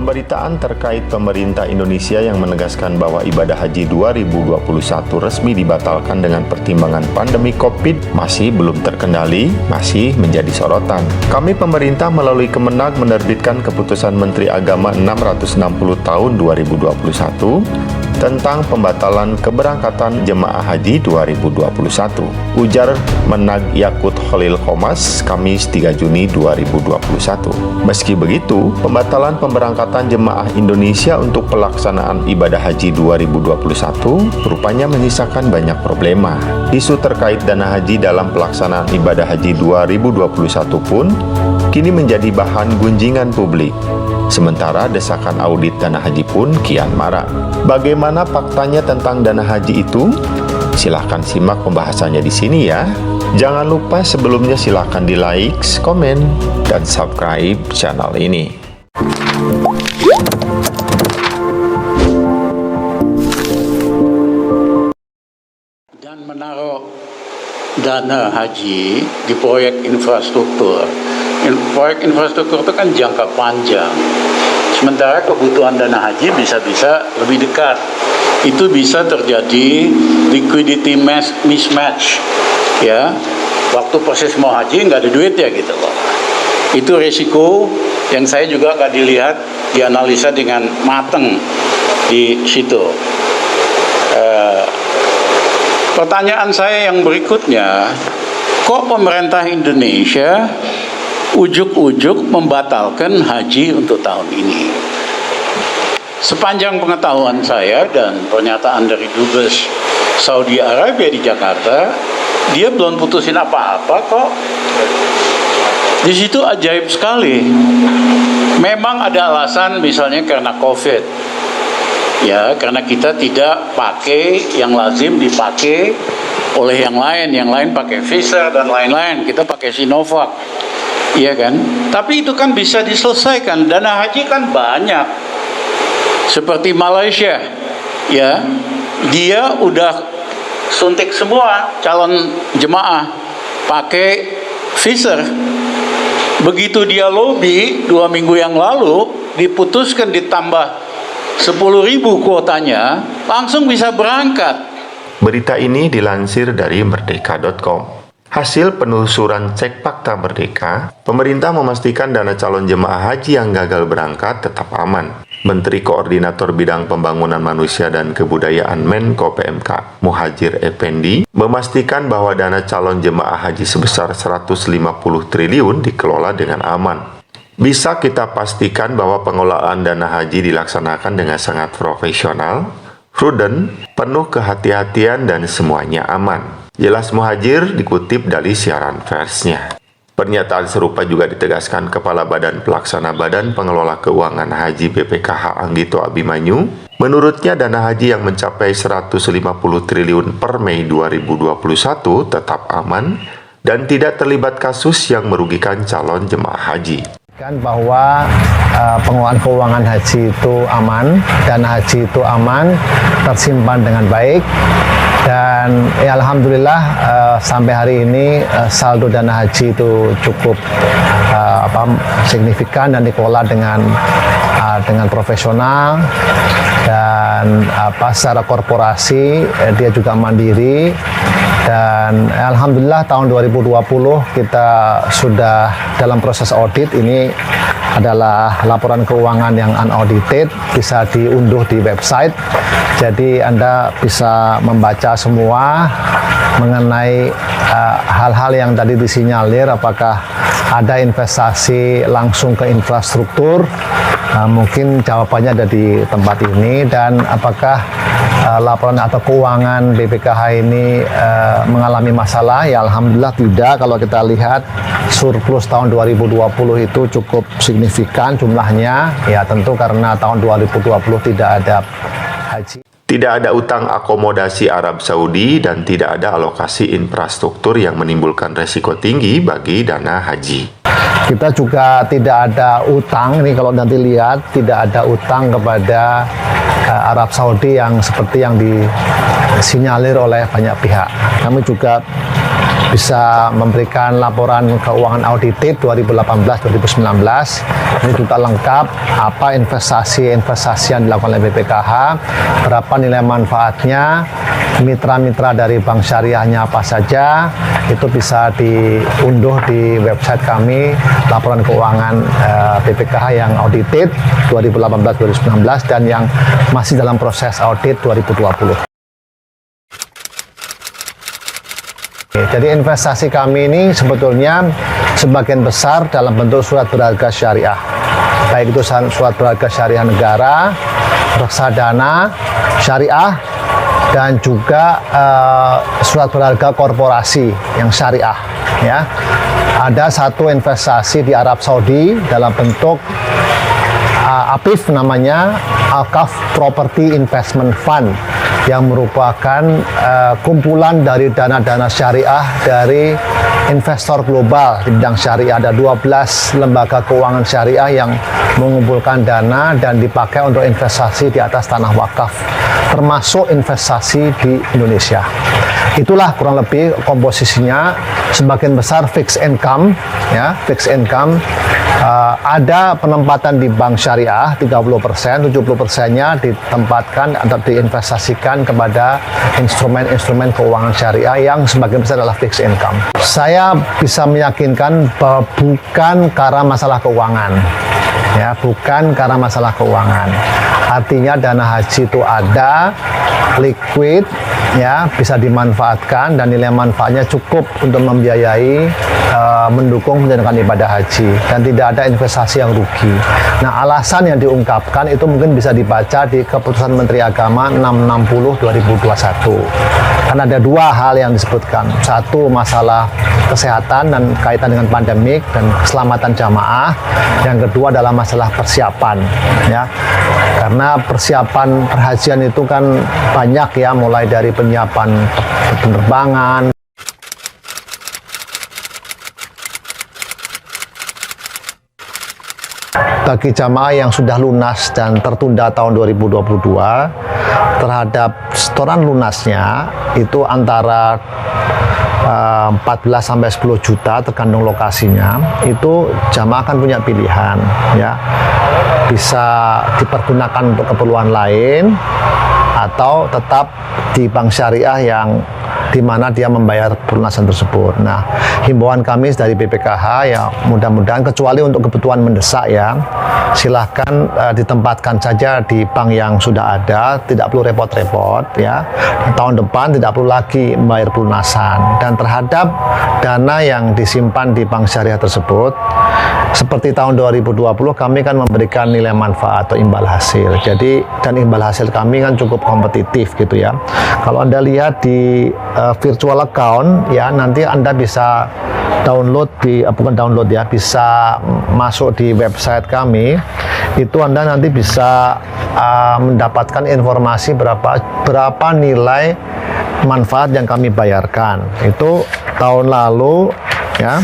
Pemberitaan terkait pemerintah Indonesia yang menegaskan bahwa ibadah haji 2021 resmi dibatalkan dengan pertimbangan pandemi COVID masih belum terkendali, masih menjadi sorotan. Kami pemerintah melalui Kemenag menerbitkan Keputusan Menteri Agama 660 tahun 2021 tentang pembatalan keberangkatan jemaah haji 2021. Ujar Menag Yakut Khalil Qomas, Kamis 3 Juni 2021. Meski begitu, pembatalan pemberangkatan jemaah Indonesia untuk pelaksanaan ibadah haji 2021 rupanya menyisakan banyak problema. Isu terkait dana haji dalam pelaksanaan ibadah haji 2021 pun kini menjadi bahan gunjingan publik. Sementara desakan audit dana haji pun kian marak. Bagaimana faktanya tentang dana haji itu? Silahkan simak pembahasannya di sini ya. Jangan lupa sebelumnya silahkan di like, komen, dan subscribe channel ini. Dan menaruh dana haji di proyek infrastruktur. Proyek infrastruktur itu kan jangka panjang. Sementara kebutuhan dana haji bisa-bisa lebih dekat. Itu bisa terjadi liquidity mismatch. Ya, waktu proses mau haji nggak ada duit ya gitu loh. Itu risiko yang saya juga nggak dilihat, dianalisa dengan matang di situ. Pertanyaan saya yang berikutnya, kok pemerintah Indonesia ujuk-ujuk membatalkan haji untuk tahun ini? Sepanjang pengetahuan saya dan pernyataan dari Dubes Saudi Arabia di Jakarta, dia belum putusin apa-apa kok. Di situ ajaib sekali. Memang ada alasan, misalnya karena COVID. Ya, karena kita tidak pakai yang lazim dipakai oleh yang lain pakai Pfizer dan lain-lain, kita pakai Sinovac. Iya kan? Tapi itu kan bisa diselesaikan. Dana haji kan banyak. Seperti Malaysia, ya, dia udah suntik semua calon jemaah pakai Pfizer. Begitu dia lobby 2 minggu yang lalu, diputuskan ditambah 10.000 kuotanya, langsung bisa berangkat. Berita ini dilansir dari merdeka.com. Hasil penelusuran Cek Fakta Merdeka, pemerintah memastikan dana calon jemaah haji yang gagal berangkat tetap aman. Menteri Koordinator Bidang Pembangunan Manusia dan Kebudayaan Menko PMK, Muhadjir Effendi, memastikan bahwa dana calon jemaah haji sebesar 150 triliun dikelola dengan aman. Bisa kita pastikan bahwa pengelolaan dana haji dilaksanakan dengan sangat profesional, prudent, penuh kehati-hatian, dan semuanya aman. Jelas Muhadjir dikutip dari siaran persnya. Pernyataan serupa juga ditegaskan Kepala Badan Pelaksana Badan Pengelola Keuangan Haji BPKH Anggito Abimanyu. Menurutnya dana haji yang mencapai 150 triliun per Mei 2021 tetap aman dan tidak terlibat kasus yang merugikan calon jemaah haji. Bahwa pengelolaan keuangan haji itu aman, dana haji itu aman, tersimpan dengan baik, dan ya alhamdulillah sampai hari ini saldo dana haji itu cukup signifikan dan dikelola dengan profesional, dan secara korporasi dia juga mandiri. Dan alhamdulillah tahun 2020 kita sudah dalam proses audit. Ini adalah laporan keuangan yang unaudited, bisa diunduh di website. Jadi Anda bisa membaca semua mengenai hal-hal yang tadi disinyalir, apakah ada investasi langsung ke infrastruktur. Mungkin jawabannya ada di tempat ini. Dan apakah laporan atau keuangan BPKH ini mengalami masalah? Ya alhamdulillah tidak. Kalau kita lihat surplus tahun 2020 itu cukup signifikan jumlahnya. Ya tentu karena tahun 2020 tidak ada haji. Tidak ada utang akomodasi Arab Saudi dan tidak ada alokasi infrastruktur yang menimbulkan resiko tinggi bagi dana haji. Kita juga tidak ada utang, ini kalau nanti lihat, tidak ada utang kepada Arab Saudi yang seperti yang disinyalir oleh banyak pihak. Kami juga bisa memberikan laporan keuangan audited 2018-2019. Ini juga lengkap apa investasi yang dilakukan oleh BPKH, berapa nilai manfaatnya, mitra-mitra dari bank syariahnya apa saja. Itu bisa diunduh di website kami, laporan keuangan BPKH yang audited 2018-2019 dan yang masih dalam proses audit 2020. Jadi investasi kami ini sebetulnya sebagian besar dalam bentuk surat berharga syariah, baik itu surat berharga syariah negara, reksadana syariah, dan juga surat berharga korporasi yang syariah. Ya, ada satu investasi di Arab Saudi dalam bentuk APIF, namanya Al-Kaf Property Investment Fund, yang merupakan kumpulan dari dana-dana syariah dari investor global di bidang syariah. Ada 12 lembaga keuangan syariah yang mengumpulkan dana dan dipakai untuk investasi di atas tanah wakaf, termasuk investasi di Indonesia. Itulah kurang lebih komposisinya. Sebagian besar fixed income, ya, fixed income. Ada penempatan di bank syariah 30%, 70%-nya ditempatkan atau diinvestasikan kepada instrumen-instrumen keuangan syariah yang sebagian besar adalah fixed income. Saya bisa meyakinkan bahwa bukan karena masalah keuangan, ya, bukan karena masalah keuangan. Artinya dana haji itu ada, liquid, ya, bisa dimanfaatkan dan nilai manfaatnya cukup untuk membiayai mendukung penyelenggaraan ibadah haji dan tidak ada investasi yang rugi. Nah, alasan yang diungkapkan itu mungkin bisa dibaca di Keputusan Menteri Agama 660/2021. Karena ada dua hal yang disebutkan. Satu, masalah kesehatan dan kaitan dengan pandemik dan keselamatan jamaah. Yang kedua adalah masalah persiapan, ya. Karena persiapan perhajian itu kan banyak, ya, mulai dari penyiapan penerbangan, bagi jamaah yang sudah lunas dan tertunda tahun 2022 terhadap setoran lunasnya itu antara 14 sampai 10 juta tergantung lokasinya. Itu jamaah akan punya pilihan, ya, bisa dipergunakan untuk keperluan lain atau tetap di bank syariah yang di mana dia membayar pelunasan tersebut. Nah, himbauan kami dari BPKH, ya, mudah-mudahan kecuali untuk kebutuhan mendesak, ya, silahkan ditempatkan saja di bank yang sudah ada, tidak perlu repot-repot, ya. Tahun depan tidak perlu lagi membayar pelunasan. Dan terhadap dana yang disimpan di bank syariah tersebut, seperti tahun 2020 kami kan memberikan nilai manfaat atau imbal hasil. Jadi, dan imbal hasil kami kan cukup kompetitif gitu, ya. Kalau Anda lihat di virtual account, ya, nanti Anda bisa download di bukan download, ya, bisa masuk di website kami. Itu Anda nanti bisa mendapatkan informasi berapa nilai manfaat yang kami bayarkan. Itu tahun lalu, ya.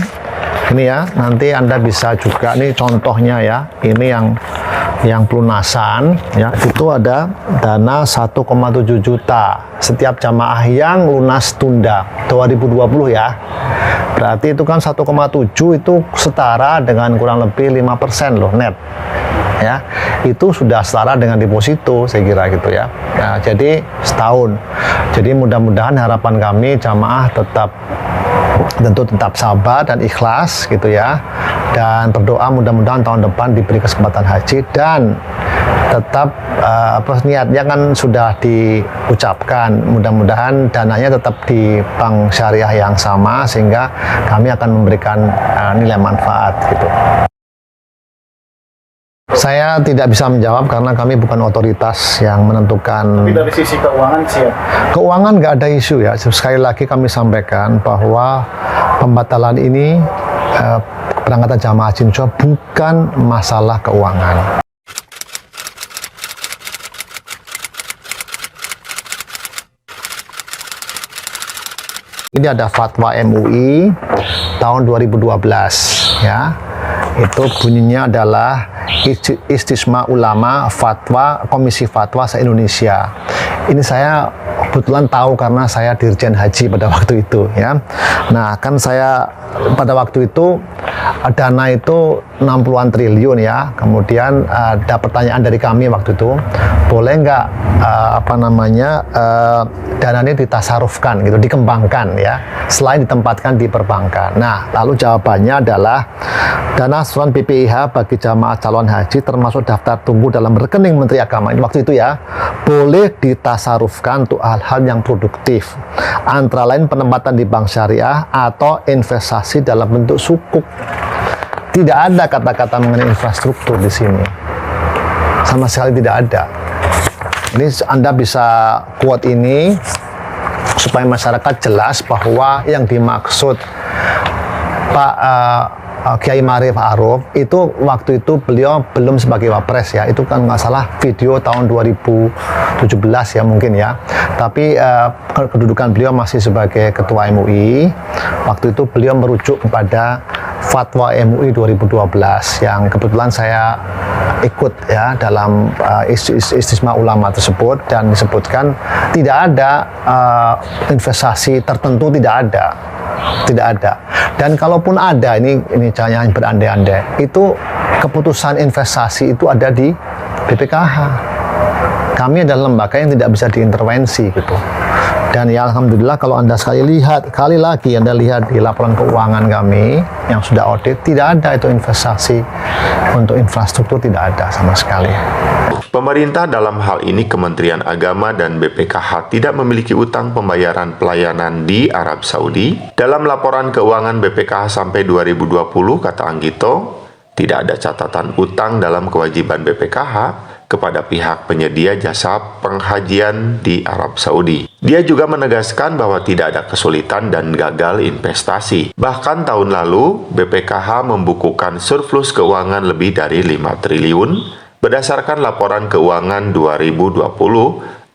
Ini, ya, nanti Anda bisa juga, nih contohnya, ya, ini yang pelunasan, ya, itu ada dana 1,7 juta setiap jamaah yang lunas tunda 2020, ya. Berarti itu kan 1,7 itu setara dengan kurang lebih 5% loh net, ya. Itu sudah setara dengan deposito, saya kira gitu, ya. Nah, jadi setahun. Jadi mudah-mudahan harapan kami jamaah tentu tetap sabar dan ikhlas gitu, ya, dan berdoa mudah-mudahan tahun depan diberi kesempatan haji dan tetap niatnya kan sudah diucapkan, mudah-mudahan dananya tetap di bank syariah yang sama sehingga kami akan memberikan nilai manfaat gitu. Saya tidak bisa menjawab karena kami bukan otoritas yang menentukan. Tapi dari sisi keuangan siap? Keuangan nggak ada isu, ya. Sekali lagi kami sampaikan bahwa pembatalan ini keberangkatan jamaah haji Indonesia bukan masalah keuangan. Ini ada fatwa MUI tahun 2012, ya. Itu bunyinya adalah Istisma Ulama Fatwa Komisi Fatwa se-Indonesia. Ini saya kebetulan tahu karena saya Dirjen Haji pada waktu itu ya. Nah, kan saya pada waktu itu dana itu 60-an triliun ya. Kemudian ada pertanyaan dari kami waktu itu, boleh nggak dana ini ditasarufkan gitu, dikembangkan ya, selain ditempatkan di perbankan. Nah, lalu jawabannya adalah dana asuransi BPIH bagi jamaah calon haji termasuk daftar tunggu dalam rekening Menteri Agama ini waktu itu ya, boleh ditasarufkan untuk hal-hal yang produktif, antara lain penempatan di bank syariah atau investasi dalam bentuk sukuk. Tidak ada kata-kata mengenai infrastruktur di sini, sama sekali tidak ada. Ini Anda bisa quote ini supaya masyarakat jelas bahwa yang dimaksud Pak Kiai Ma'rif Aruf itu waktu itu beliau belum sebagai wapres ya, itu kan nggak salah video tahun 2017 ya mungkin ya, tapi kedudukan beliau masih sebagai ketua MUI. Waktu itu beliau merujuk kepada fatwa MUI 2012 yang kebetulan saya ikut ya dalam istimewa ulama tersebut, dan disebutkan tidak ada investasi tertentu, tidak ada. Dan kalaupun ada, ini jangan berandai-andai, itu keputusan investasi itu ada di BPKH. Kami adalah lembaga yang tidak bisa diintervensi gitu. Dan ya alhamdulillah kalau Anda kali lagi Anda lihat di laporan keuangan kami yang sudah audit, tidak ada itu investasi untuk infrastruktur, tidak ada sama sekali. Pemerintah dalam hal ini Kementerian Agama dan BPKH tidak memiliki utang pembayaran pelayanan di Arab Saudi. Dalam laporan keuangan BPKH sampai 2020, kata Anggito, tidak ada catatan utang dalam kewajiban BPKH kepada pihak penyedia jasa penghajian di Arab Saudi. Dia juga menegaskan bahwa tidak ada kesulitan dan gagal investasi. Bahkan tahun lalu, BPKH membukukan surplus keuangan lebih dari 5 triliun berdasarkan laporan keuangan 2020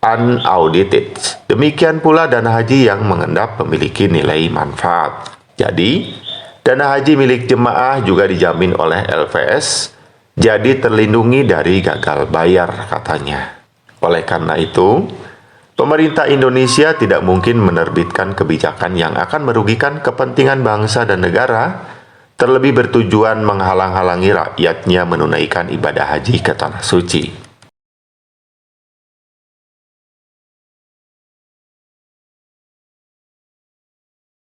unaudited. Demikian pula dana haji yang mengendap memiliki nilai manfaat. Jadi, dana haji milik jemaah juga dijamin oleh LVS, jadi terlindungi dari gagal bayar katanya. Oleh karena itu, pemerintah Indonesia tidak mungkin menerbitkan kebijakan yang akan merugikan kepentingan bangsa dan negara, terlebih bertujuan menghalang-halangi rakyatnya menunaikan ibadah haji ke Tanah Suci.